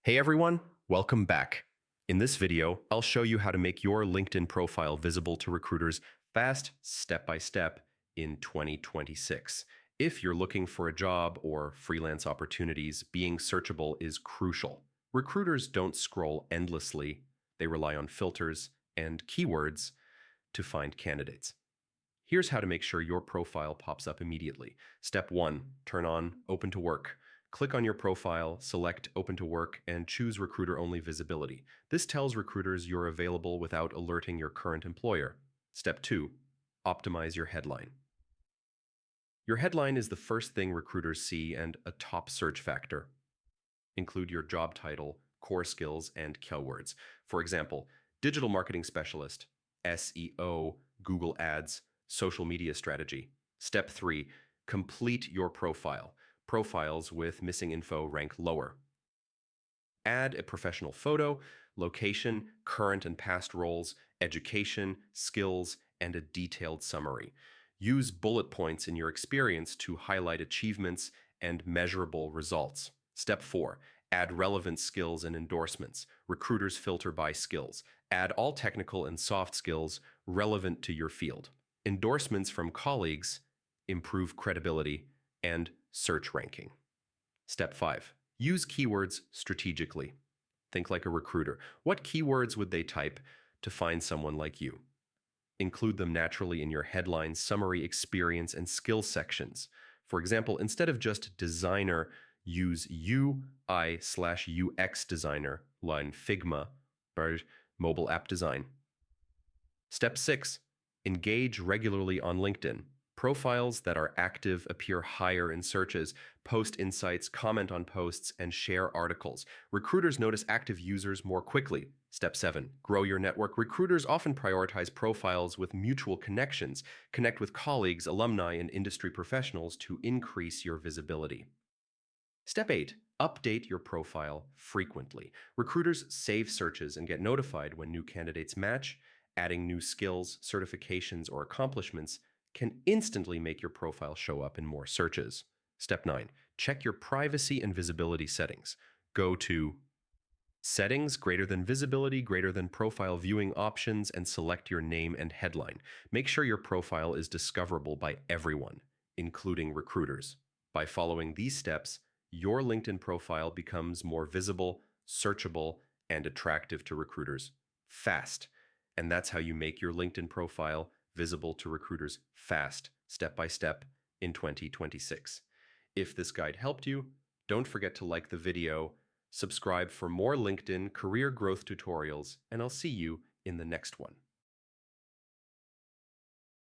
Hey everyone, welcome back. In this video, I'll show you how to make your LinkedIn profile visible to recruiters fast, step by step in 2026. If you're looking for a job or freelance opportunities, being searchable is crucial. Recruiters don't scroll endlessly, they rely on filters and keywords to find candidates. Here's how to make sure your profile pops up immediately. Step 1. Turn on Open to Work. Click on your profile, select Open to Work, and choose Recruiter-Only Visibility. This tells recruiters you're available without alerting your current employer. Step 2. Optimize your headline. Your headline is the first thing recruiters see and a top search factor. Include your job title, core skills, and keywords. For example, Digital Marketing Specialist, SEO, Google Ads, social media strategy. Step 3. Complete your profile. Profiles with missing info rank lower. Add a professional photo, location, current and past roles, education, skills, and a detailed summary. Use bullet points in your experience to highlight achievements and measurable results. Step 4. Add relevant skills and endorsements. Recruiters filter by skills. Add all technical and soft skills relevant to your field. Endorsements from colleagues improve credibility and search ranking. Step 5. Use keywords strategically. Think like a recruiter. What keywords would they type to find someone like you? Include them naturally in your headline, summary, experience, and skill sections. For example, instead of just designer, use UI/UX designer, line Figma, or mobile app design. Step 6. Engage regularly on LinkedIn. Profiles that are active appear higher in searches, post insights, comment on posts, and share articles. Recruiters notice active users more quickly. Step 7. Grow your network. Recruiters often prioritize profiles with mutual connections. Connect with colleagues, alumni, and industry professionals to increase your visibility. Step 8. Update your profile frequently. Recruiters save searches and get notified when new candidates match. Adding new skills, certifications, or accomplishments can instantly make your profile show up in more searches. Step 9. Check your privacy and visibility settings. Go to Settings, greater than Visibility, greater than Profile Viewing Options, and select your name and headline. Make sure your profile is discoverable by everyone, including recruiters. By following these steps, your LinkedIn profile becomes more visible, searchable, and attractive to recruiters fast. And that's how you make your LinkedIn profile visible to recruiters fast, step by step, in 2026. If this guide helped you, don't forget to like the video, subscribe for more LinkedIn career growth tutorials, and I'll see you in the next one.